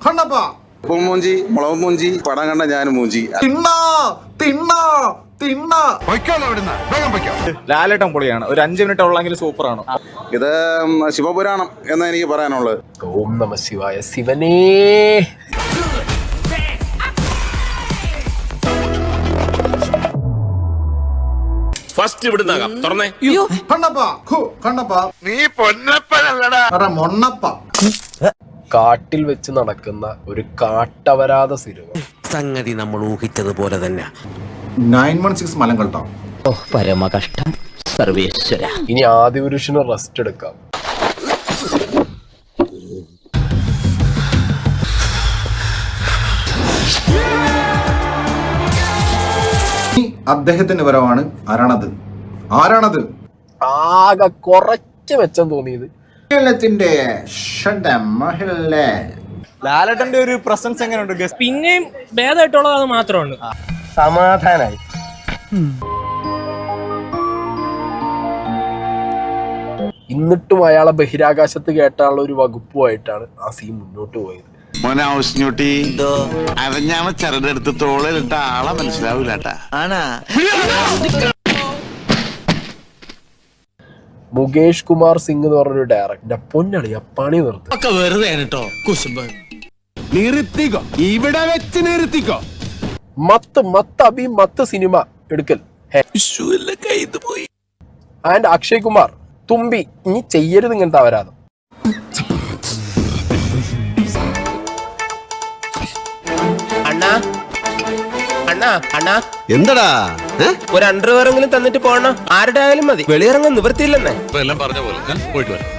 കണ്ണപ്പാ ഉപ്പും മൂഞ്ചി മുളകും മൂഞ്ചി പടം കണ്ട ഞാനും മൂഞ്ചി. ലാലേട്ടൻ പൊളിയാണ്. ഒരു 5 മിനിറ്റ് ഉള്ളെങ്കിൽ സൂപ്പറാണ്. ഇത് ശിവപുരാണം എന്നാ എനിക്ക് പറയാനുള്ളത്. ഓം നമ ശിവായ. ശിവനേ ഫസ്റ്റ് ഇവിടുന്നാകാം തുറന്നേ. കണ്ണപ്പാ നീ പൊന്നപ്പനല്ലടാ മൊണ്ണപ്പ. കാട്ടിൽ വെച്ച് നടക്കുന്ന ഒരു കാട്ടവരാധ സിനിമ. സംഗതി നമ്മൾ ഊഹിച്ചതുപോലെ തന്നെ 916 മലങ്ങൾ ട്ടോ. പരമ കഷ്ടം സർവേശ്വര. ഇനി ആദിപുരുഷന് റെസ്റ്റ് എടുക്കാം. അദ്ദേഹത്തിന്റെ വരവാണ്. ആരാണത്? ആകെ കുറച്ച് മെച്ചം തോന്നിയത് കേരളത്തിന്റെ ലാലേട്ടന്റെ ഒരു പ്രസൻസ് എങ്ങനെയുണ്ട്? പിന്നെയും ഭേദമായിട്ടുള്ളത് അത് മാത്രമാണ്. സമാധാനായി. എന്നിട്ടും അയാളെ ബഹിരാകാശത്ത് കേട്ടാനുള്ള ഒരു വകുപ്പുമായിട്ടാണ് ആ സീൻ മുന്നോട്ട് പോയത്. അരഞ്ഞാണ ചരടെടുത്ത് തോളിലിട്ട ആളെ മനസ്സിലാവൂലട്ടാ. മുകേഷ് കുമാർ സിംഗ് എന്ന് പറഞ്ഞൊരു ഡയറക്ടർ പൊന്നളി പണി നിർത്തി. നിർത്തിക്കോ, ഇവിടെ വെച്ച് നിർത്തിക്കോ. മത്ത് സിനിമ എടുക്കൽ. ആൻഡ് അക്ഷയ് കുമാർ തുമ്പി ഇനി ചെയ്യരുത് ഇങ്ങനത്തെ അപരാധം. എന്തടാ ഒരു അണ്ടർവെയറെങ്കിലും തന്നിട്ട് പോകണം. ആരുടെ ആയാലും മതി. വെളിയിറങ്ങാൻ നിവൃത്തിയില്ലെന്നേ. എല്ലാം പറഞ്ഞ പോലെ പോയിട്ട് വരാം.